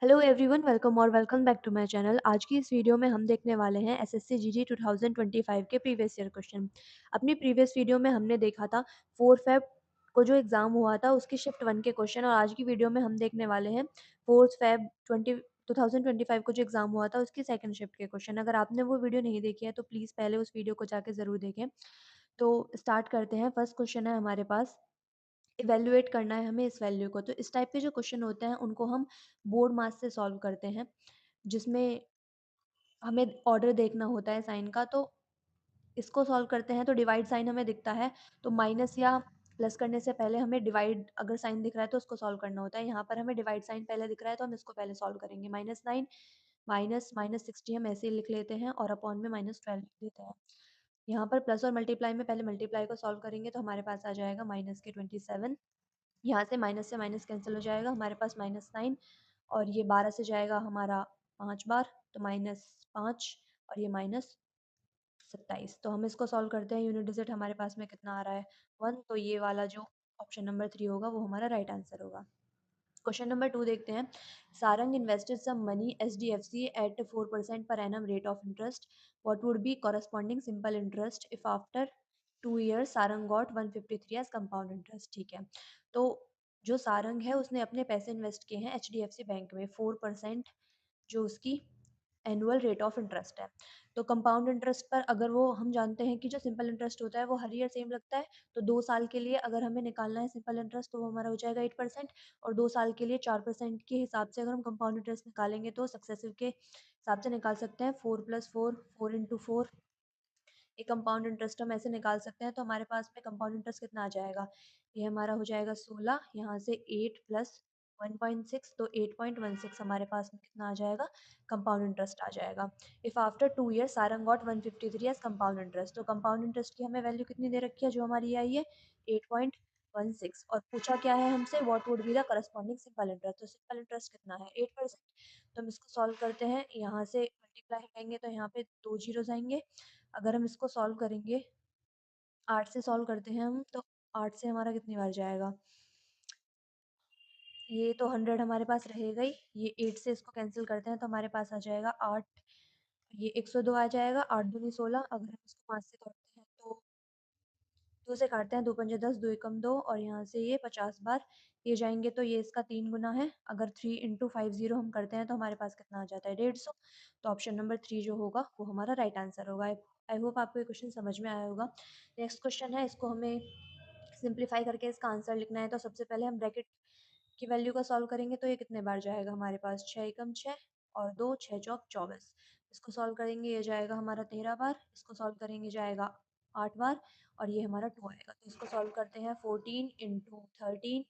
Hello everyone, welcome और welcome back to my channel. आज की इस वीडियो में हम देखने वाले हैं एसएससी जीडी 2025 के प्रीवियस ईयर क्वेश्चन। अपनी प्रीवियस वीडियो में हमने देखा था 4 फेब को जो एग्ज़ाम हुआ था उसकी शिफ्ट 1 के क्वेश्चन, और आज की वीडियो में हम देखने वाले हैं 4 फेब 2025 को जो एग्ज़ाम हुआ था उसकी सेकंड शिफ्ट के क्वेश्चन। अगर आपने वो वीडियो नहीं देखी है तो प्लीज़ पहले उस वीडियो को जाके ज़रूर देखें। तो स्टार्ट करते हैं। फर्स्ट क्वेश्चन है हमारे पास, इवैल्यूएट करना है हमें इस वैल्यू को। तो इस टाइप के जो क्वेश्चन होते हैं उनको हम बोर्ड मास से सॉल्व करते हैं, जिसमें हमें ऑर्डर देखना होता है साइन का। तो इसको सॉल्व करते हैं तो डिवाइड साइन हमें दिखता है, तो माइनस या प्लस करने से पहले हमें डिवाइड अगर साइन दिख रहा है तो उसको सॉल्व करना होता है। यहाँ पर हमें डिवाइड साइन पहले दिख रहा है तो हम इसको पहले सॉल्व करेंगे। -9 माइनस -60 हम ऐसे ही लिख लेते हैं और अपॉन में -12 लिख देते हैं। यहाँ पर प्लस और मल्टीप्लाई में पहले मल्टीप्लाई को सॉल्व करेंगे तो हमारे पास आ जाएगा माइनस के 27। यहाँ से माइनस कैंसिल हो जाएगा, हमारे पास -9 और ये 12 से जाएगा हमारा 5 बार, तो -5 और ये -27। तो हम इसको सॉल्व करते हैं। यूनिट डिजिट हमारे पास में कितना आ रहा है, 1। तो ये वाला जो ऑप्शन नंबर 3 होगा वो हमारा राइट आंसर होगा। क्वेश्चन नंबर 2 देखते हैं। Sarang invested sum money HDFC at 4% पर annum rate of interest. What would be corresponding simple interest if after 2 years Sarang got 153 as compound interest. ठीक है, तो जो सारंग है उसने अपने पैसे इन्वेस्ट किए हैं एचडीएफसी बैंक में। 4% जो उसकी एनुअल रेट ऑफ इंटरेस्ट है। तो कंपाउंड इंटरेस्ट पर अगर वो हम जानते हैं कि जो सिंपल इंटरेस्ट होता है वो हर ईयर सेम लगता है, तो 2 साल के लिए अगर हमें निकालना है सिंपल इंटरेस्ट तो वो हमारा हो जाएगा 8%, और 2 साल के लिए 4% के हिसाब से अगर हम कंपाउंड इंटरेस्ट निकालेंगे तो सक्सेसिव के हिसाब से निकाल सकते हैं। 4+4, 4 × 4, ये कंपाउंड इंटरेस्ट हम ऐसे निकाल सकते हैं। तो हमारे पास में कंपाउंड इंटरेस्ट कितना आ जाएगा, ये हमारा हो जाएगा 16, यहाँ से 8 प्लस 1.6, तो 8.16 हमारे पास में कितना आ जाएगा, कंपाउंड इंटरेस्ट आ जाएगा। If after 2 years Sarang got 153 as compound interest, तो कंपाउंड इंटरेस्ट की हमें वैल्यू कितनी दे रखी है जो हमारी आई है 8.16, और पूछा क्या है हमसे, what would be the corresponding simple interest. तो सिंपल इंटरेस्ट कितना है 8%। तो हम इसको सॉल्व करते हैं, यहाँ से मल्टीप्लाई करेंगे तो यहाँ पे 2 जीरोस आएंगे। अगर हम इसको सॉल्व करेंगे, 8 से सॉल्व करते हैं हम, तो 8 से हमारा कितनी बार जाएगा, ये तो 100 हमारे पास रहेगा ही। ये 8 से इसको कैंसिल करते हैं तो हमारे पास आ जाएगा 8, ये 102 आ जाएगा। 8 दूनी 16, अगर हम इसको 5 से काटते हैं तो 2 से काटते हैं, 2 पंजे 10, 2 एकम 2, और यहाँ से ये 50 बार ये जाएंगे तो ये इसका 3 गुना है। अगर 3 × 50 हम करते हैं तो हमारे पास कितना आ जाता है 150। तो ऑप्शन नंबर 3 जो होगा वो हमारा राइट आंसर होगा। आई होप आपको ये क्वेश्चन समझ में आया होगा। नेक्स्ट क्वेश्चन है, इसको हमें सिंप्लीफाई करके इसका आंसर लिखना है। तो सबसे पहले हम ब्रैकेट की वैल्यू का सॉल्व करेंगे तो ये कितने बार जाएगा हमारे पास, 6 एकम 6 और 2, 6 चौक 24। इसको सॉल्व करेंगे ये जाएगा हमारा 13 बार, इसको सॉल्व करेंगे जाएगा 8 बार, और ये हमारा 2 आएगा। तो इसको सॉल्व करते हैं, 14 × 13,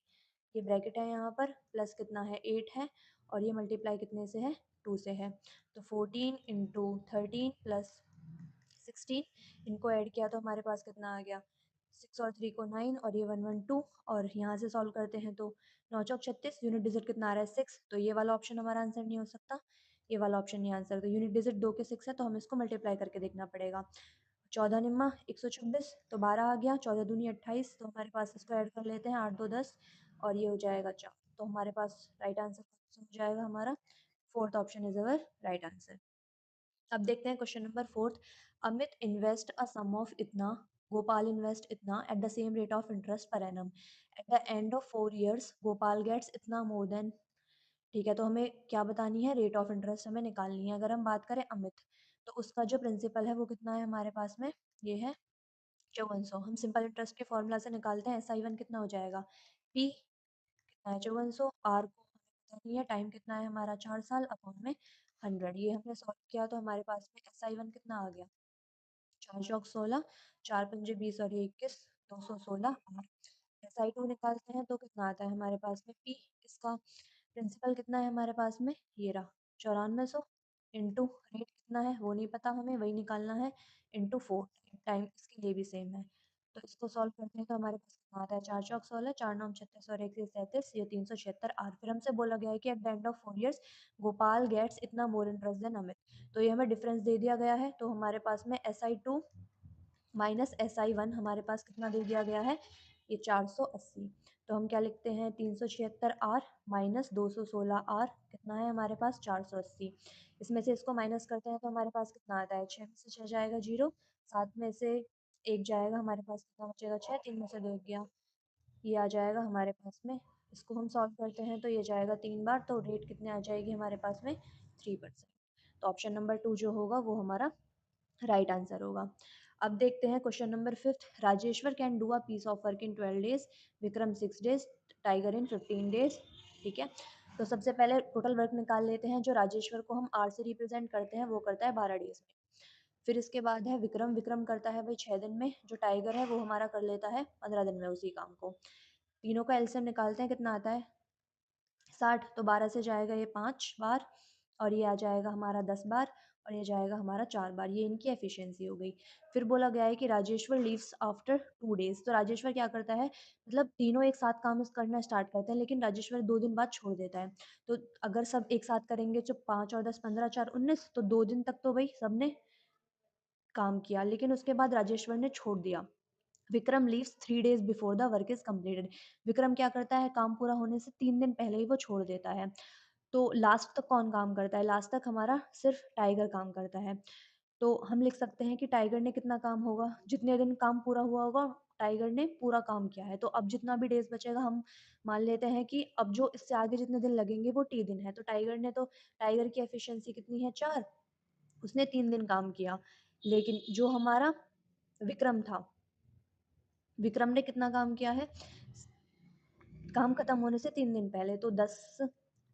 ये ब्रैकेट है यहाँ पर, प्लस कितना है 8 है, और ये मल्टीप्लाई कितने से है 2 से है। तो 14 × 13 प्लस 16, इनको ऐड किया तो हमारे पास कितना आ गया, 6 और 3 को 9, और ये 112, और यहाँ से सॉल्व करते हैं तो 9 चौक 36, यूनिट डिजिट कितना आ रहा है 6, तो ये वाला ऑप्शन हमारा आंसर नहीं हो सकता, ये वाला ऑप्शन नहीं आंसर। तो यूनिट डिजिट 2 के 6 है तो हम इसको मल्टीप्लाई करके देखना पड़ेगा। 14 निम्मा 126, तो 12 आ गया, 14 दूनी 28, तो हमारे पास इसको ऐड कर लेते हैं, 8 2 10, और ये हो जाएगा 4। तो हमारे पास राइट आंसर हो जाएगा हमारा, fourth option is our right answer. अब देखते हैं question number 4। Amit invest a sum of इतना, गोपाल इन्वेस्ट इतना at the same rate of interest per annum. At the end of 4 years Gopal gets इतना मोर देन। ठीक है, तो हमें क्या बतानी है, रेट ऑफ इंटरेस्ट हमें निकालनी है। अगर हम बात करें अमित, तो उसका जो प्रिंसिपल है वो कितना है हमारे पास में, ये है 5400। हम सिंपल इंटरेस्ट के फॉर्मूला से निकालते हैं, SI1 कितना हो जाएगा, P कितना है 5400, आर को हमें पता नहीं है, टाइम कितना है हमारा 4 साल, अपॉन में 100। ये हमने सॉल्व किया तो हमारे पास में SI1 कितना आ गया, 4 चौक 16, 4 पंजे 20 और ये 21, 216। और SI2 निकालते हैं तो कितना आता है हमारे पास में, P इसका प्रिंसिपल कितना है हमारे पास में, ये रहा 9400, इंटू रेट कितना है वो नहीं पता हमें, वही निकालना है, इंटू 4, टाइम इसके लिए भी सेम है। तो इसको सॉल्व करते हैं तो हमारे पास कितना आता है, 4 चौक 16, 4 9 36 और 1 से 37, ये 376 आर। फिर हमसे बोला गया है कि at the end of 4 years Gopal gets इतना मोर इंटरेस्ट देन अमित। तो ये हमें डिफरेंस दे दिया गया है, तो हमारे पास में SI2 माइनस SI1 हमारे पास कितना दे दिया गया है, ये 480। तो हम क्या लिखते हैं 376 आर माइनस 216 आर कितना है हमारे पास 480। इसमें से इसको माइनस करते हैं तो हमारे पास कितना आता है 6 में से 6 जाएगा 0, 7 में से 1 जाएगा हमारे पास कितना बचेगा 6, 3 में से 2 गया, ये आ जाएगा हमारे पास में। इसको हम सॉल्व करते हैं तो ये जाएगा 3 बार, तो रेट कितने आ जाएगी हमारे पास में 3%। तो ऑप्शन नंबर 2 जो होगा वो हमारा राइट आंसर होगा। अब देखते हैं question number 5th। Rajeshwar can do a piece of work in 12 days, Vikram 6 days, tiger in 15 days. ठीक है, तो सबसे पहले टोटल वर्क निकाल लेते हैं। जो राजेश्वर को हम आर से रिप्रेजेंट करते हैं वो करता है 12 डेज में। फिर इसके बाद है विक्रम, विक्रम करता है भाई 6 दिन में। जो टाइगर है वो हमारा कर लेता है 15 दिन में उसी काम को। तीनों का एलसीएम निकालते हैं, कितना आता है 60। तो 12 से जाएगा ये 5 बार, और ये आ जाएगा हमारा 10 बार, और ये जाएगा हमारा 4 बार। ये इनकी एफिशिएंसी हो गई। फिर बोला गया है कि राजेश्वर लीव्स आफ्टर 2 डेज। तो राजेश्वर क्या करता है, मतलब तीनों एक साथ काम करना स्टार्ट करते हैं, लेकिन राजेश्वर 2 दिन बाद छोड़ देता है। तो अगर सब एक साथ करेंगे तो 5 और 10 15 4 19, तो 2 दिन तक तो भाई सबने काम किया, लेकिन उसके बाद राजेश्वर ने छोड़ दिया। Vikram leaves 3 days before the work is completed. Vikram क्या करता है, काम पूरा होने से 3 दिन पहले ही वो छोड़ देता है। तो लास्ट तक कौन काम करता है, लास्ट तक हमारा सिर्फ टाइगर काम करता है। तो हम लिख सकते हैं कि टाइगर ने कितना काम होगा, जितने दिन काम पूरा हुआ होगा टाइगर ने पूरा काम किया है। तो अब जितना भी डेज बचेगा हम मान लेते हैं कि अब जो इससे आगे जितने दिन लगेंगे वो टी दिन है। तो टाइगर ने तो टाइगर की एफिशिएंसी कितनी है 4, उसने 3 दिन काम किया। लेकिन जो हमारा विक्रम था, विक्रम ने कितना काम किया है, काम खत्म होने से 3 दिन पहले, तो 10,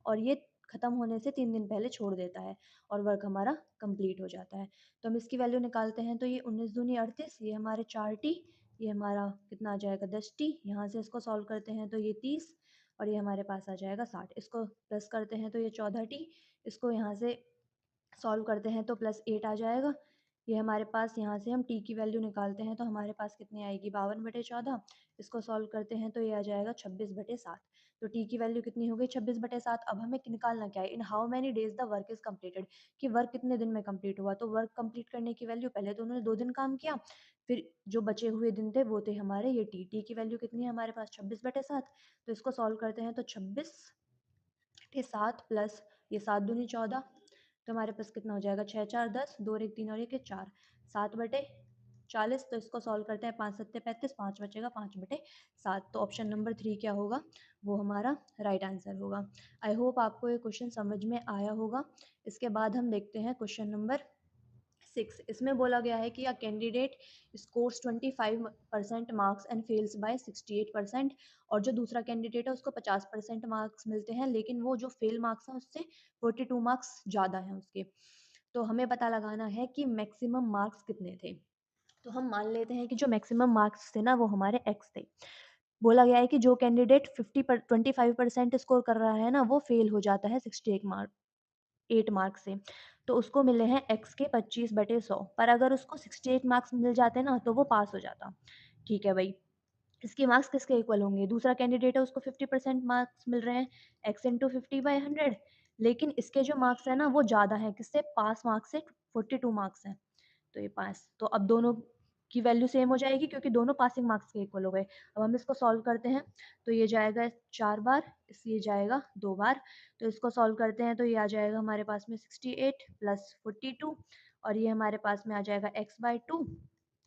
और ये खत्म होने से 3 दिन पहले छोड़ देता है और वर्क हमारा कंप्लीट हो जाता है। तो हम इसकी वैल्यू निकालते हैं तो ये 19 दूनी 38, ये हमारे 4 टी, ये हमारा कितना आ जाएगा 10 टी। यहाँ से इसको सॉल्व करते हैं तो ये 30, और ये हमारे पास आ जाएगा 60। इसको प्लस करते हैं तो ये 14 टी, इसको यहाँ से सॉल्व करते हैं तो +8 आ जाएगा। ये हमारे पास यहाँ से हम टी की वैल्यू निकालते हैं तो हमारे पास कितनी आएगी 52/14। इसको सॉल्व करते हैं तो ये आ जाएगा 26/7। तो टी की वैल्यू कितनी हो गई 26/7। अब हमें निकालना क्या है, in how many days the work is completed, कि वर्क कितने दिन में कंप्लीट हुआ। तो वर्क कंप्लीट करने की वैल्यू, पहले तो उन्होंने 2 दिन काम किया, फिर जो बचे हुए दिन थे वो थे हमारे ये टी। टी की वैल्यू कितनी है हमारे पास 26/7। तो इसको सॉल्व करते हैं तो 26/7 प्लस ये 7 दूनी 14, तो हमारे पास कितना हो जाएगा 6 4 10, 2 और 1 3 और 1 4, 7/40। तो इसको सॉल्व करते हैं 5 7 35, 5 बचेगा 5/7। तो ऑप्शन नंबर 3 क्या होगा, वो हमारा राइट आंसर होगा। आई होप आपको ये क्वेश्चन समझ में आया होगा। इसके बाद हम देखते हैं क्वेश्चन नंबर 6। इसमें बोला गया है कि a candidate scores 25% marks and fails by 68%, और जो दूसरा कैंडिडेट है उसको 50% मार्क्स मिलते हैं, लेकिन वो जो फेल मार्क्स हैं उससे 42 मार्क्स ज़्यादा हैं उसके। तो हमें पता लगाना है कि मैक्सिमम मार्क्स कितने थे। तो हम मान लेते हैं कि जो मैक्सिमम मार्क्स थे ना वो हमारे एक्स थे। बोला गया है कि जो कैंडिडेट 25% स्कोर कर रहा है ना वो फेल हो जाता है 8 मार्क्स से। तो उसको मिले हैं एक्स के 25/100, पर अगर उसको 68 मार्क्स मिल जाते ना तो वो पास हो जाता। ठीक है भाई, इसके मार्क्स किसके इक्वल होंगे, दूसरा कैंडिडेट है उसको 50% मार्क्स मिल रहे हैं, एक्स इंटू 50/100, लेकिन इसके जो मार्क्स है ना वो ज़्यादा है किससे, पास मार्क्स से 42 मार्क्स हैं। तो ये पास, तो अब दोनों की वैल्यू सेम हो जाएगी क्योंकि दोनों पासिंग मार्क्स के इक्वल हो गए। अब हम इसको सॉल्व करते हैं तो ये जाएगा 4 बार, इस ये जाएगा 2 बार। तो इसको सॉल्व करते हैं तो ये आ जाएगा हमारे पास में 68 प्लस 42, और ये हमारे पास में आ जाएगा x/2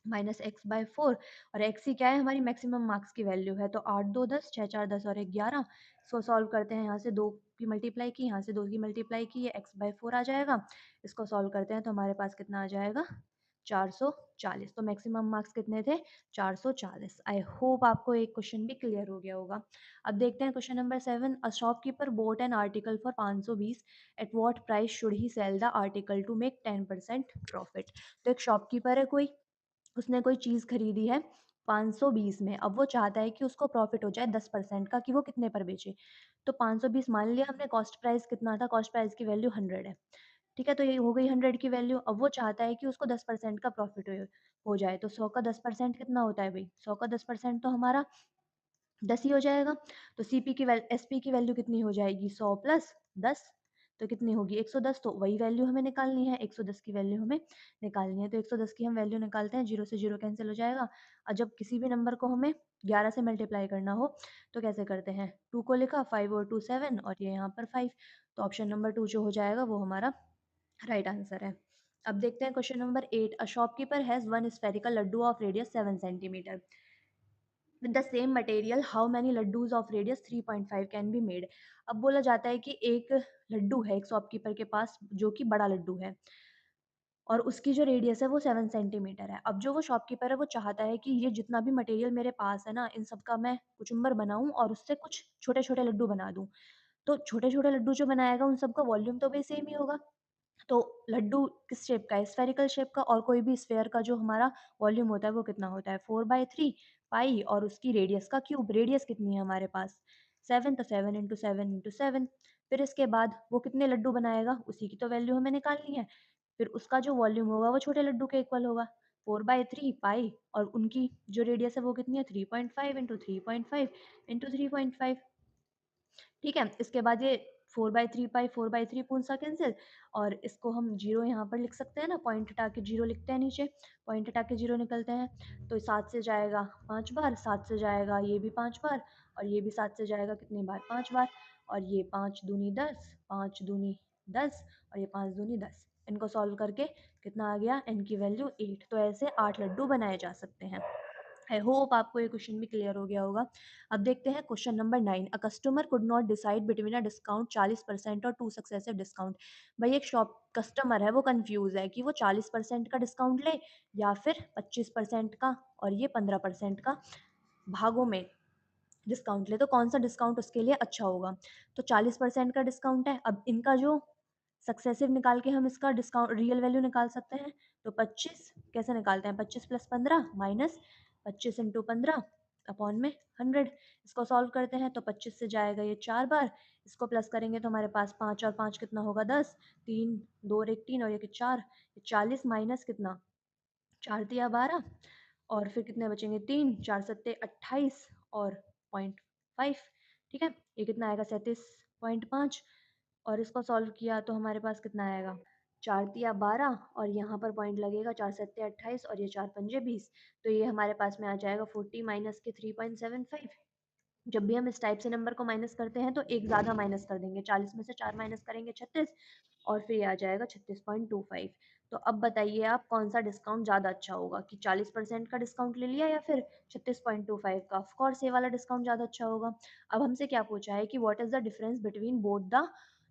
माइनस x/4, और x ही क्या है हमारी मैक्सिमम मार्क्स की वैल्यू है। तो 8 2 10, 6 4 10 और 1 11। इसको सॉल्व करते हैं, यहाँ से 2 की मल्टीप्लाई की, यहाँ से 2 की मल्टीप्लाई की, ये x/4 आ जाएगा। इसको सॉल्व करते हैं तो हमारे पास कितना आ जाएगा 440। तो मैक्सिमम मार्क्स कितने थे 440। आई होप आपको एक क्वेश्चन भी क्लियर हो गया होगा। अब देखते हैं question number 7। A shopkeeper bought an article for 520, at what price should he sell the article to make 10% profit. तो एक शॉपकीपर है कोई, उसने कोई चीज़ खरीदी है 520 में, अब वो चाहता है कि उसको प्रॉफिट हो जाए 10% का, कि वो कितने पर बेचे। तो 520 मान लिया हमने, कॉस्ट प्राइस कितना था, कॉस्ट प्राइस की वैल्यू 100 है। ठीक है, तो ये हो गई 100 की वैल्यू। अब वो चाहता है कि उसको 10% का प्रॉफिट हो जाए। तो 100 का 10% कितना होता है भाई, 100 का 10% तो हमारा 10 ही हो जाएगा। तो सीपी की वैल्यू, एसपी की वैल्यू कितनी हो जाएगी 100 प्लस 10। तो कितनी होगी 110, तो वही वैल्यू हमें निकालनी है, 110 की वैल्यू हमें निकालनी है। तो 110 की हम वैल्यू निकालते हैं, 0 से 0 कैंसिल हो जाएगा। और जब किसी भी नंबर को हमें 11 से मल्टीप्लाई करना हो तो कैसे करते हैं, 2 को लिखा, 5 और 2 7 और ये यहाँ पर 5। तो ऑप्शन नंबर 2 जो हो जाएगा वो हमारा राइट आंसर है। अब देखते हैं question number 8। A shopkeeper has one spherical laddu of radius 7 centimetre. With the same material how many laddus of radius 3.5 can be made. अब बोला जाता है कि एक लड्डू है एक शॉपकीपर के पास जो कि बड़ा लड्डू है और उसकी जो रेडियस है वो 7 सेंटीमीटर है। अब जो वो शॉपकीपर है वो चाहता है कि ये जितना भी मटेरियल मेरे पास है ना, इन सब का मैं कुचुम्बर बनाऊं और उससे कुछ छोटे छोटे लड्डू बना दूं। तो छोटे छोटे लड्डू जो बनाएगा उन सबका वॉल्यूम तो भी सेम ही होगा। तो लड्डू किस शेप का है, स्फेरिकल शेप का, और कोई भी स्फेयर का जो हमारा वॉल्यूम होता है वो कितना होता है, 4/3 पाई और उसकी रेडियस का क्यूब। रेडियस कितनी है हमारे पास 7, तो 7 × 7 × 7। फिर इसके बाद वो कितने लड्डू बनाएगा उसी की तो वैल्यू हमें निकालनी है। फिर उसका जो वॉल्यूम होगा वो छोटे लड्डू के इक्वल होगा, 4/3 पाई, और उनकी जो रेडियस है वो कितनी है 3.5 × 3.5 × 3.5। ठीक है, इसके बाद ये 4/3 पाई 4/3 पूर्ण सा कैंसिल, और इसको हम जीरो यहाँ पर लिख सकते हैं ना, पॉइंट हटा के जीरो लिखते हैं नीचे, पॉइंट हटा के जीरो निकलते हैं। तो 7 से जाएगा 5 बार, 7 से जाएगा ये भी 5 बार, और ये भी 7 से जाएगा कितनी बार 5 बार, और ये 5 दूनी 10, 5 दूनी 10, और ये 5 दूनी 10। इनको सॉल्व करके कितना आ गया, n की वैल्यू 8। तो ऐसे 8 लड्डू बनाए जा सकते हैं। आई होप आपको ये क्वेश्चन भी क्लियर हो गया होगा। अब देखते हैं question number 9। A customer could not decide between a discount 40% और टू सक्सेसिव डिस्काउंट। भाई एक शॉप कस्टमर है वो कंफ्यूज है कि वो 40% का डिस्काउंट ले या फिर 25% का और ये 15% का भागों में डिस्काउंट ले, तो कौन सा डिस्काउंट उसके लिए अच्छा होगा। तो 40% का डिस्काउंट है, अब इनका जो सक्सेसिव निकाल के हम इसका डिस्काउंट रियल वैल्यू निकाल सकते हैं। तो 25 कैसे निकालते हैं, 25 + 15 माइनस 25 × 15 अपॉन में 100। इसको सॉल्व करते हैं तो 25 से जाएगा ये 4 बार, इसको प्लस करेंगे तो हमारे पास 5 और 5 कितना होगा 10, 3 2 और 1 3 और ये 4, 40 माइनस कितना 4 तिया 12, और फिर कितने बचेंगे 3, 4 सत्ते 28 और 0.5। ठीक है, ये कितना आएगा 37.5, और इसको सॉल्व किया तो हमारे पास कितना आएगा 4 तिया 12, और यहाँ पर पॉइंट लगेगा 4 सत्ते 28 और ये 4 पंजे 20। तो ये हमारे पास में आ जाएगा 40 माइनस के 3.75। जब भी हम इस टाइप से नंबर को माइनस करते हैं तो एक ज़्यादा माइनस कर देंगे, 40 में से 4 माइनस करेंगे 36, और फिर ये आ जाएगा 36.25। तो अब बताइए आप कौन सा डिस्काउंट ज़्यादा अच्छा होगा, कि 40% का डिस्काउंट ले लिया या फिर 36.25 का। ऑफ कोर्स ये वाला डिस्काउंट ज़्यादा अच्छा होगा। अब हमसे क्या पूछा है कि what is the difference between both the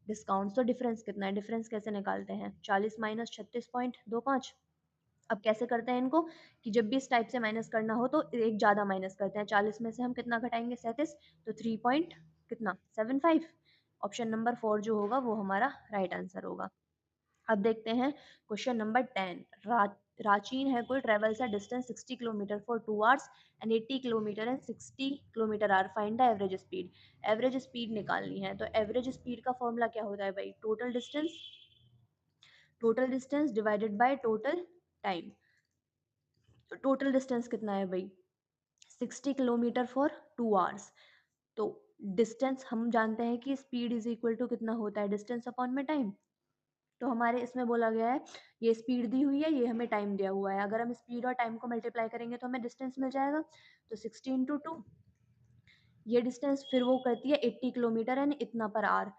discounts. तो डिफरेंस कितना है, डिफरेंस कैसे निकालते हैं, 40 माइनस 36.25। अब कैसे करते हैं इनको, कि जब भी इस टाइप से माइनस करना हो तो एक ज़्यादा माइनस करते हैं, 40 में से हम कितना घटाएंगे 37, तो 3 पॉइंट कितना 75। ऑप्शन नंबर 4 जो होगा वो हमारा राइट आंसर होगा। अब देखते हैं क्वेश्चन नंबर 10। रांचीन है कोई travels a distance 60 kilometre for 2 hours and 80 kilometre and 60 kilometre are, find the average speed. Average speed निकालनी है, तो एवरेज स्पीड का फॉर्मूला क्या होता है भाई, total distance divided by total time. तो टोटल डिस्टेंस कितना है भाई 60 किलोमीटर फॉर 2 आवर्स। तो डिस्टेंस हम जानते हैं कि स्पीड इज इक्वल टू कितना होता है, डिस्टेंस अपॉन में टाइम। तो हमारे इसमें बोला गया है ये स्पीड दी हुई है, ये हमें टाइम दिया हुआ है, अगर हम स्पीड और टाइम को मल्टीप्लाई करेंगे तो हमें डिस्टेंस मिल जाएगा। तो 60 × 2, ये डिस्टेंस फिर वो करती है 80 किलोमीटर एंड इतना पर आवर।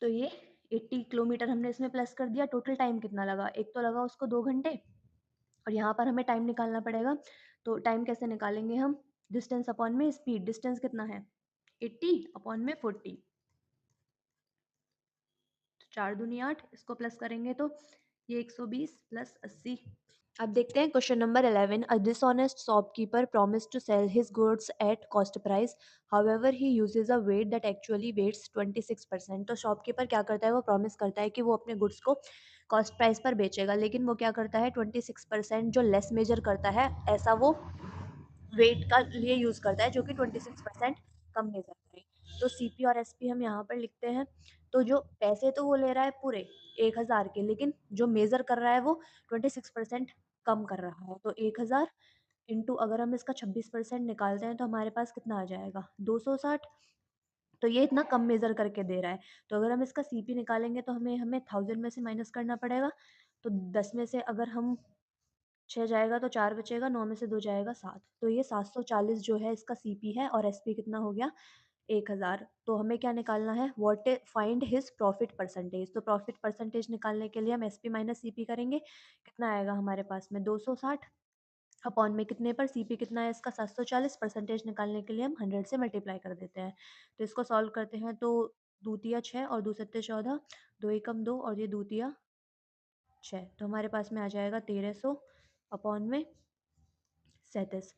तो ये 80 किलोमीटर हमने इसमें प्लस कर दिया। टोटल टाइम कितना लगा, एक तो लगा उसको 2 घंटे, और यहाँ पर हमें टाइम निकालना पड़ेगा। तो टाइम कैसे निकालेंगे हम, डिस्टेंस अपॉन में स्पीड, डिस्टेंस कितना है 80 अपॉन में 40, तो 4 दूनी 8, इसको प्लस करेंगे तो ये 120 + 80। अब देखते हैं question number 11। A dishonest shopkeeper promise to sell his goods at cost price, however he uses a weight that actually weighs 26%। तो शॉपकीपर क्या करता है, वो प्रॉमिस करता है कि वो अपने गुड्स को कॉस्ट प्राइस पर बेचेगा, लेकिन वो क्या करता है 26% जो लेस मेजर करता है, ऐसा वो वेट का लिए यूज़ करता है जो कि 26% कम मेजर करे। तो सीपी और एसपी हम यहाँ पर लिखते हैं। तो जो पैसे तो वो ले रहा है पूरे 1000 के, लेकिन जो मेजर कर रहा है वो 26% कम कर रहा है। तो 1000 इंटू अगर हम इसका 26% निकालते हैं तो हमारे पास कितना आ जाएगा 260। तो ये इतना कम मेज़र करके दे रहा है। तो अगर हम इसका सीपी निकालेंगे तो हमें हमें 1000 में से माइनस करना पड़ेगा। तो 10 में से अगर हम 6 जाएगा तो 4 बचेगा, 9 में से 2 जाएगा 7। तो ये 740 जो है इसका सीपी है और एसपी कितना हो गया 1000। तो हमें क्या निकालना है, what find his profit percentage. तो प्रॉफिट परसेंटेज निकालने के लिए हम एसपी माइनस सीपी करेंगे। कितना आएगा हमारे पास में 260 अपॉन में कितने पर, सीपी कितना है इसका 740, परसेंटेज निकालने के लिए हम 100 से मल्टीप्लाई कर देते हैं। तो इसको सॉल्व करते हैं तो दूतिया 6 और दो सत्ते 14, दो एकम 2 और ये दूतिया 6। तो हमारे पास में आ जाएगा 1300 अपॉन में 37।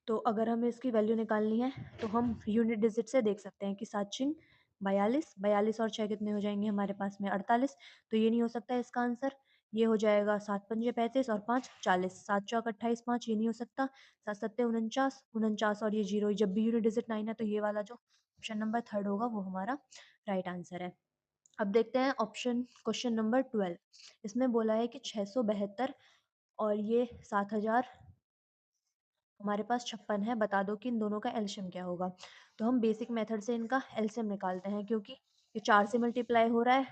तो अगर हमें इसकी वैल्यू निकालनी है तो हम यूनिट डिजिट से देख सकते हैं कि 7 चिंग 42, 42 और 6 कितने हो जाएंगे हमारे पास में 48। तो ये नहीं हो सकता है इसका आंसर। ये हो जाएगा 7 पंजे 35 और 5 40, 7 चौक 28, 5 ये नहीं हो सकता। 7 सत्ते 49, 49 और ये जीरो, जब भी यूनिट डिजिट 9 है तो ये वाला जो ऑप्शन नंबर थर्ड होगा वो हमारा राइट आंसर है। अब देखते हैं ऑप्शन क्वेश्चन नंबर 12। इसमें बोला है कि 672 और ये 7000 हमारे पास 56 है, बता दो कि इन दोनों का एलसीएम क्या होगा। तो हम बेसिक मेथड से इनका एलसीएम निकालते हैं, क्योंकि ये 4 से मल्टीप्लाई हो रहा है।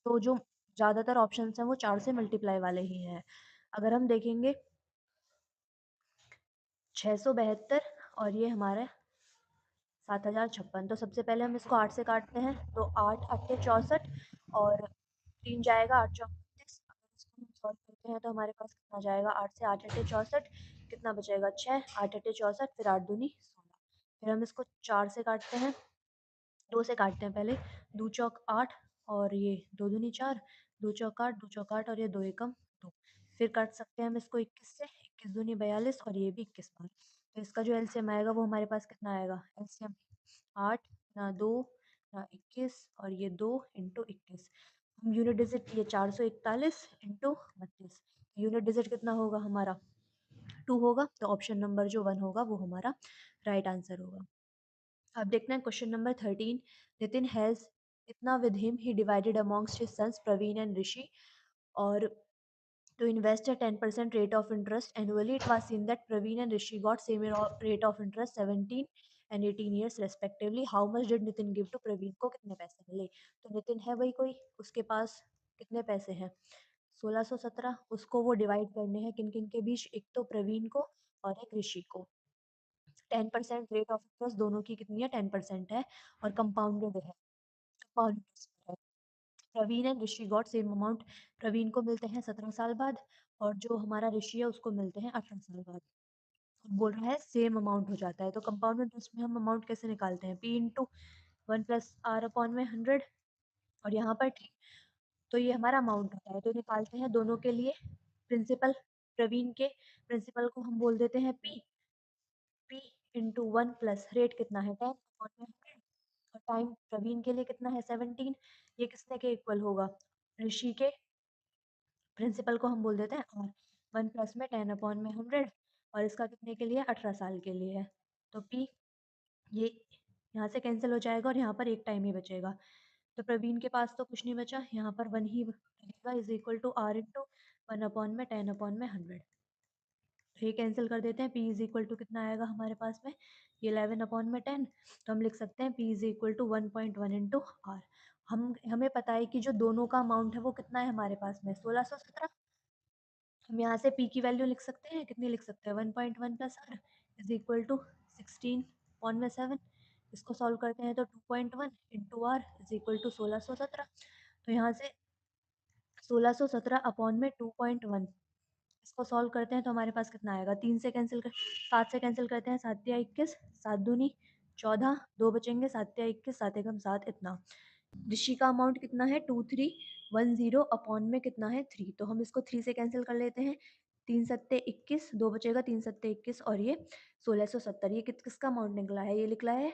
तो जो ज़्यादातर ऑप्शंस हैं वो 4 से मल्टीप्लाई वाले ही हैं। अगर हम देखेंगे 672 और ये हमारे 7056, तो सबसे पहले हम इसको 8 से काटते हैं। तो 8 अट्ठे 64 और 3 जाएगा 8 चौक 32। अगर इसको हम सॉल्व करते हैं तो हमारे पास कितना जाएगा, 8 से 8 अट्ठे 64, कितना बचेगा 6, 8 अट्ठे 64, फिर 8 दूनी 16। फिर हम इसको 4 से काटते हैं, 2 से काटते हैं पहले। 2 चौक 8 और ये 2 दूनी 4, 2 चौक 8, 2 चौक 8 और ये 2 एकम 2। फिर काट सकते हैं हम इसको 21 से, 21 दूनी 42 और ये भी 21 बार। तो इसका जो एलसीएम आएगा वो हमारे पास कितना आएगा, एलसीएम 8 ना 2 ना 21 और ये 2 इंटू 21। हम यूनिट डिजिट ये 441 इंटू 32, यूनिट डिजिट कितना होगा हमारा 2 होगा। तो ऑप्शन नंबर जो 1 होगा वो हमारा राइट आंसर होगा। अब देखना है क्वेश्चन नंबर 13। नितिन हैज इतना with him he divided amongst his sons Praveen and Rishi और to invest at 10% rate of interest annually. It was seen that Praveen and Rishi got same rate of interest 17 and 18 years respectively. How much did Nitin give to Praveen? को कितने पैसे मिले? तो नितिन है वही कोई, उसके पास कितने पैसे हैं 1617। उसको वो डिवाइड करने हैं किन किन के बीच, एक तो प्रवीण को और एक ऋषि को। 10% रेट ऑफ इंटरेस्ट दोनों की कितनी है 10% है और कंपाउंडेड है, कंपाउंड है। Praveen and Rishi got same amount. Praveen को मिलते हैं 17 साल बाद और जो हमारा ऋषि है उसको मिलते हैं 18 साल बाद। बोल रहा है सेम अमाउंट हो जाता है। तो कंपाउंड इंटरेस्ट में हम अमाउंट कैसे निकालते हैं, P into 1 plus R upon में 100 और यहाँ पर टी। तो ये हमारा अमाउंट होता है। तो निकालते हैं दोनों के लिए प्रिंसिपल। प्रवीण के प्रिंसिपल को हम बोल देते हैं P, P into 1 plus rate कितना है 10 अपॉन में 100 और टाइम प्रवीण के लिए कितना है 17। ये किसने के इक्वल होगा, ऋषि के प्रिंसिपल को हम बोल देते हैं आर। 1 प्लस में 10 अपॉन में 100 और इसका कितने के लिए 18 साल के लिए है। तो पी ये यहाँ से कैंसिल हो जाएगा और यहाँ पर एक टाइम ही बचेगा। तो प्रवीण के पास तो कुछ नहीं बचा, यहाँ पर 1 ही रहेगा is equal to R into 1 upon में 10 अपॉन में 100। तो ये कैंसिल कर देते हैं, p इज इक्वल टू कितना आएगा हमारे पास में, ये 11 अपॉन में 10। तो हम लिख सकते हैं p is equal to 1.1 into R. हमें पता है कि जो दोनों का अमाउंट है वो कितना है हमारे पास में 1617। हम यहाँ से p की वैल्यू लिख सकते हैं, कितनी लिख सकते हैं 1.1 plus R is equal to 16 upon में 7। इसको सॉल्व करते हैं तो 2.1 into R is equal to 1617। तो यहाँ से 1617 अपॉन में 2.1, इसको सॉल्व करते हैं तो हमारे पास कितना आएगा, 3 से कैंसिल कर 7 से कैंसिल करते हैं, 7 या 21, 7 दूनी 14, 2 बचेंगे, 7 या 21, 7 एकम 7 इतना। ऋषि का अमाउंट कितना है 2310 अपॉन में कितना है 3। तो हम इसको 3 से कैंसिल कर लेते हैं, 3 सत्ते 21, 2 बचेगा, 3 सत्ते 21 और ये 1670। ये किसका अमाउंट निकला है, ये निकला है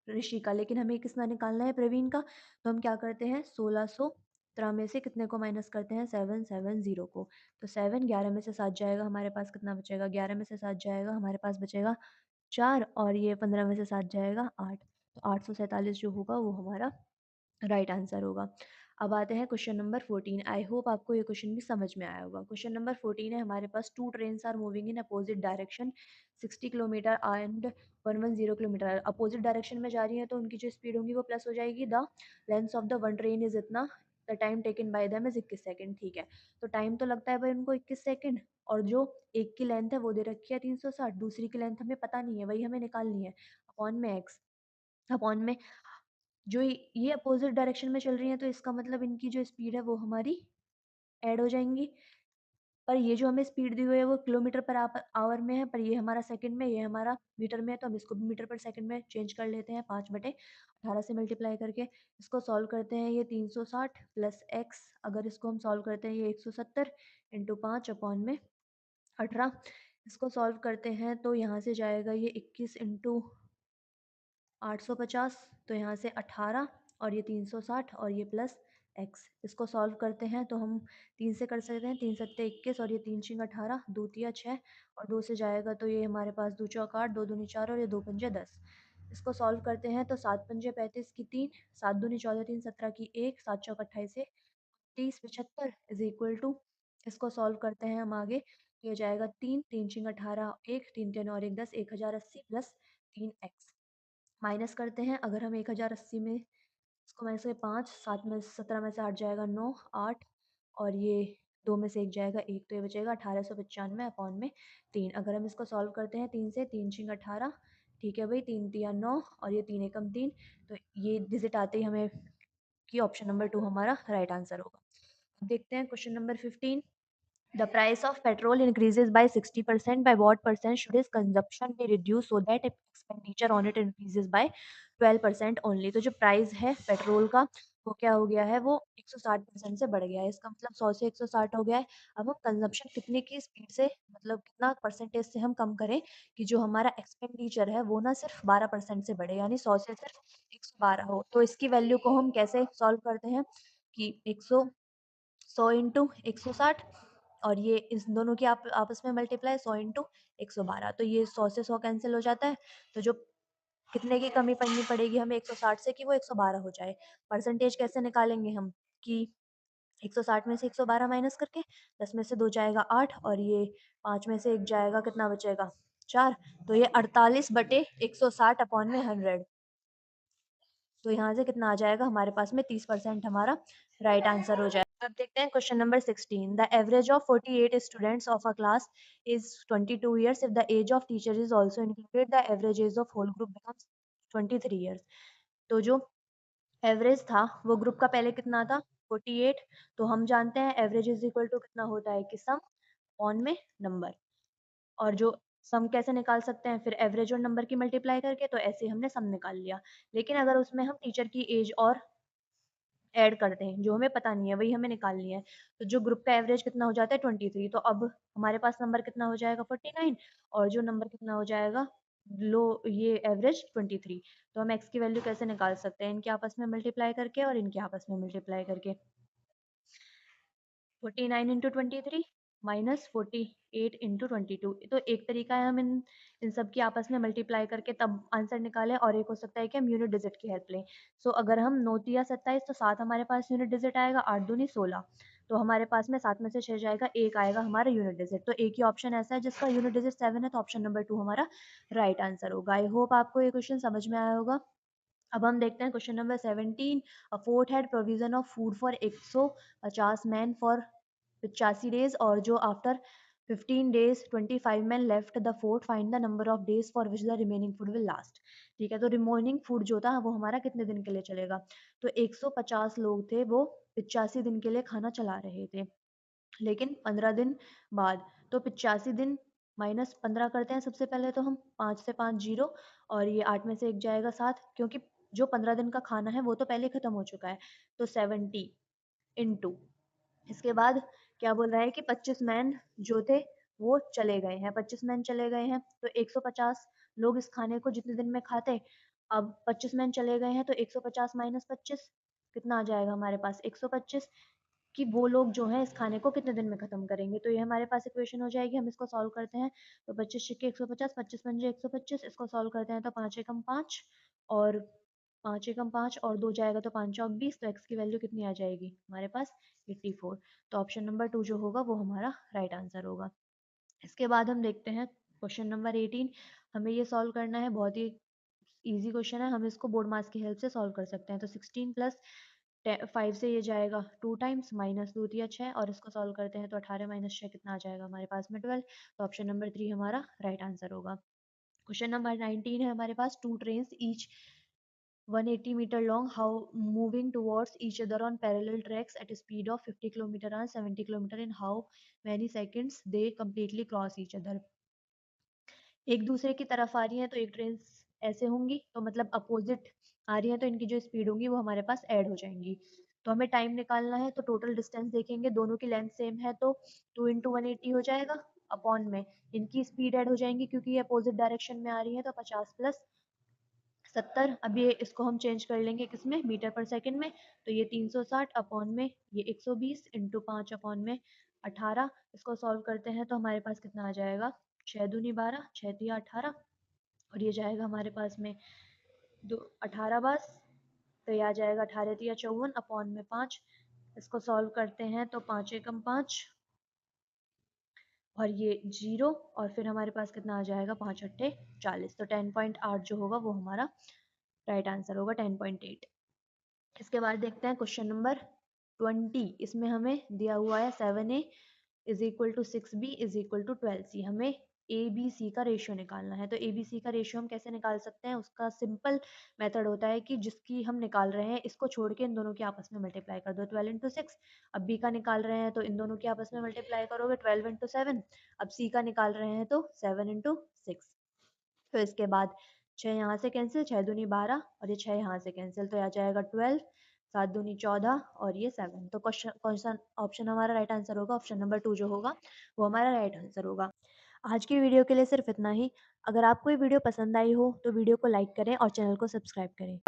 ऋषि का। लेकिन हमें किसका निकालना है, प्रवीण का। तो हम क्या करते हैं 1617 में से कितने को माइनस करते हैं 770 को। तो 7 11 में से 7 जाएगा, हमारे पास कितना बचेगा, 11 में से 7 जाएगा हमारे पास बचेगा 4 और ये 15 में से 7 जाएगा 8। तो 847 जो होगा वो हमारा राइट आंसर होगा। अब आते हैं क्वेश्चन नंबर 14। आई होप आपको ये क्वेश्चन भी समझ में आया होगा। क्वेश्चन नंबर 14 है हमारे पास, two trains are moving in opposite direction 60 kilometre and 110 kilometre. Opposite direction में जा रही है तो उनकी जो स्पीड होगी वो प्लस हो जाएगी। The length of the one train is इतना, the time taken by them is 21 second. ठीक है, तो टाइम तो लगता है भाई उनको 21 सेकंड, और जो एक की लेंथ है वो दे रखी है 360, दूसरी की लेंथ हमें पता नहीं है, वही हमें निकालनी है। अपॉन में एक्स, अपॉन में जो ये अपोजिट डायरेक्शन में चल रही हैं तो इसका मतलब इनकी जो स्पीड है वो हमारी ऐड हो जाएंगी। पर ये जो हमें स्पीड दी हुई है वो किलोमीटर पर आवर में है, पर ये हमारा सेकंड में, ये हमारा मीटर में है, तो हम इसको भी मीटर पर सेकंड में चेंज कर लेते हैं 5/18 से मल्टीप्लाई करके। इसको सॉल्व करते हैं, ये 360 प्लस एक्स, अगर इसको हम सॉल्व करते हैं ये 170 इंटू 5 अपॉन में 18। इसको सॉल्व करते हैं तो यहाँ से जाएगा ये 21 इंटू 850, तो यहाँ से 18 और ये 360 और ये प्लस एक्स। इसको सॉल्व करते हैं तो हम 3 से कर सकते हैं, 3 सत्ते 21 और ये 3 छिंग 18, 2 तिया 6 और 2 से जाएगा तो ये हमारे पास 2 चौक 8, 2 दूनी 4 और ये 2 पंजे 10। इसको सॉल्व करते हैं तो 7 पंजे 35 की 3, 7 दूनी 14, 3 17 की 1, 7 चौक 28 से 30 75 इज इक्वल टू, इसको सॉल्व करते हैं हम आगे तो ये जाएगा 3, 3 छिंग 18, 1 3 3 और 1 10, 1080 प्लस 3x। माइनस करते हैं, अगर हम 1080 में इसको माइनस करें 5, 7 में 17 में से 8 जाएगा 9, 8 और ये 2 में से 1 जाएगा 1, तो ये बचेगा 1895 अपॉन में 3। अगर हम इसको सॉल्व करते हैं 3 से, 3 छिंग 18, ठीक है भाई, 3 तिया 9 और ये 3 एकम 3, तो ये डिजिट आते ही हमें कि ऑप्शन नंबर 2 हमारा राइट आंसर होगा। अब देखते हैं question number 15। The price of petrol increases by 60%. By what percent should its consumption be reduced so that expenditure on it increases by 12% only? तो जो प्राइस है पेट्रोल का वो क्या हो गया है, वो 160% से बढ़ गया है। इसका मतलब 100 से 160 हो गया है। अब हम कंजप्शन कितने की स्पीड से, मतलब कितना परसेंटेज से हम कम करें कि जो हमारा एक्सपेंडिचर है वो ना सिर्फ 12% से बढ़े, यानी 100 से सिर्फ 112 हो। तो इसकी वैल्यू को हम कैसे सॉल्व करते हैं कि 100 इंटू 160 और ये इस दोनों की आपस में मल्टीप्लाई 100 इंटू 112, तो ये 100 से 100 कैंसिल हो जाता है। तो जो कितने की कमी पड़नी पड़ेगी हमें 160 से कि वो 112 हो जाए। परसेंटेज कैसे निकालेंगे हम कि 160 में से 112 माइनस करके 10 में से 2 जाएगा 8 और ये 5 में से 1 जाएगा, कितना बचेगा 4, तो ये 48/160 अपॉन में 100। तो यहाँ से कितना आ जाएगा हमारे पास में 30% हमारा राइट आंसर हो जाएगा। अब देखते हैं question number 16। The average of 48 students of a class is 22 years. If the age of teacher is also included the average age of whole group becomes 23 years. तो जो एवरेज था वो ग्रुप का पहले कितना था 48, तो हम जानते हैं एवरेज इज इक्वल टू कितना होता है कि सम ऑन में नंबर, और जो सम कैसे निकाल सकते हैं फिर एवरेज और नंबर की मल्टीप्लाई करके, तो ऐसे हमने सम निकाल लिया। लेकिन अगर उसमें हम टीचर की एज और ऐड करते हैं जो हमें पता नहीं है वही हमें निकालनी है, तो जो ग्रुप का एवरेज कितना हो जाता है 23, तो अब हमारे पास नंबर कितना हो जाएगा 49 और जो नंबर कितना हो जाएगा लो ये एवरेज 23। तो हम एक्स की वैल्यू कैसे निकाल सकते हैं, इनके आपस में मल्टीप्लाई करके और इनके आपस में मल्टीप्लाई करके। 49 इंटू 23 माइनस 48 इंटू 22, तो एक तरीका है हम इन सब की आपस में मल्टीप्लाई करके तब आंसर निकालें, और एक हो सकता है कि हम यूनिट डिजिट की हेल्प लें। सो अगर हम 9 तिया 27, तो 7 हमारे पास यूनिट डिजिट आएगा, 8 दूनी 16, तो हमारे पास में 7 में से 6 जाएगा, एक आएगा हमारा यूनिट डिजिट। तो एक ही ऑप्शन ऐसा है जिसका यूनिट डिजिट 7 है, तो ऑप्शन नंबर 2 हमारा राइट आंसर होगा। आई होप आपको ये क्वेश्चन समझ में आया होगा। अब हम देखते हैं question number 17। A fort had provision of food for 150 man for 85 days, और जो after 15 days 25 man left the fort, find the number of days for which the remaining food will last. ठीक है, तो रिमेनिंग फूड जो था वो हमारा कितने दिन के लिए चलेगा, तो 150 लोग थे वो 85 दिन के लिए खाना चला रहे थे, लेकिन 15 दिन बाद, तो 85 दिन माइनस 15 करते हैं सबसे पहले, तो हम 5 से 5 जीरो और ये 8 में से 1 जाएगा 7, क्योंकि जो 15 दिन का खाना है वो तो पहले खत्म हो चुका है, तो 70 इंटू, इसके बाद क्या बोल रहा है कि 25 मैन जो थे वो चले गए हैं, 25 मैन चले गए हैं, तो 150 लोग इस खाने को जितने दिन में खाते, अब 25 मैन चले गए हैं तो 150 माइनस 25 कितना आ जाएगा हमारे पास 125, कि वो लोग जो हैं इस खाने को कितने दिन में खत्म करेंगे। तो ये हमारे पास इक्वेशन हो जाएगी, हम इसको सॉल्व करते हैं तो 25 छिक्के 150, 25 पंजे 125, इसको सॉल्व करते हैं तो 5 एकम 5 और 5 एकम 5 और 2 जाएगा तो 5 चौक 20, तो x की वैल्यू कितनी आ जाएगी हमारे पास 84। तो ऑप्शन नंबर 2 जो होगा वो हमारा राइट आंसर होगा। इसके बाद हम देखते हैं क्वेश्चन नंबर 18। हमें ये सॉल्व करना है, बहुत ही इजी क्वेश्चन है, हम इसको बोर्ड मास की हेल्प से सॉल्व कर सकते हैं। तो 16 प्लस 5 से ये जाएगा 2 टाइम्स, माइनस 2 दिया 6, और इसको सॉल्व करते हैं तो 18 माइनस 6 कितना आ जाएगा हमारे पास में 12। तो ऑप्शन नंबर 3 हमारा राइट आंसर होगा। क्वेश्चन नंबर 19 है हमारे पास, two trains each 180 meter long, how moving towards each other on parallel tracks at a speed of 50 km or 70 km, in how many seconds they completely cross each other। एक दूसरे की तरफ आ रही हैं तो एक ट्रेन ऐसे होंगी, तो मतलब अपोजिट आ रही हैं तो इनकी जो स्पीड होंगी वो हमारे पास ऐड हो जाएंगी। तो हमें टाइम निकालना है, तो टोटल डिस्टेंस देखेंगे, दोनों की लेंथ सेम है तो 2 इंटू 180 हो जाएगा, अपॉन में इनकी स्पीड ऐड हो जाएंगी क्योंकि ये अपोजिट डायरेक्शन में आ रही है, तो 50 प्लस 70। अब ये इसको हम चेंज कर लेंगे किसमें, मीटर पर सेकंड में, तो ये 360 अपॉन में ये 120 इंटू 5 अपॉन में 18। इसको सॉल्व करते हैं तो हमारे पास कितना आ जाएगा, 6 दूनी 12, 6 तिया 18, और ये जाएगा हमारे पास में 18 बास, तो ये आ जाएगा 18 तिया 54 अपॉन में 5। इसको सॉल्व करते हैं तो 5 एकम 5 और ये 0, और फिर हमारे पास कितना आ जाएगा 5 अट्ठे 40। तो 10.8 जो होगा वो हमारा राइट आंसर होगा, 10.8। इसके बाद देखते हैं क्वेश्चन नंबर 20। इसमें हमें दिया हुआ है 7a is equal to 6b is equal to 12c। हमें ए बी सी का रेशियो निकालना है। तो ए बी सी का रेशियो हम कैसे निकाल सकते हैं, उसका सिंपल मेथड होता है कि जिसकी हम निकाल रहे हैं इसको छोड़ के इन दोनों की आपस में मल्टीप्लाई कर दो, 12 इंटू 6। अब बी का निकाल रहे हैं तो इन दोनों की आपस में मल्टीप्लाई करोगे 12 इंटू 7। अब सी का निकाल रहे हैं तो 7 इंटू 6। तो इसके बाद 6 यहाँ से कैंसिल, 6 दूनी 12 और ये 6 यहाँ से कैंसिल, तो आ जाएगा 12, 7 दूनी 14 और ये 7। तो क्वेश्चन कौन सा ऑप्शन हमारा राइट आंसर होगा, ऑप्शन नंबर 2 जो होगा वो हमारा राइट आंसर होगा। आज की वीडियो के लिए सिर्फ इतना ही। अगर आपको ये वीडियो पसंद आई हो तो वीडियो को लाइक करें और चैनल को सब्सक्राइब करें।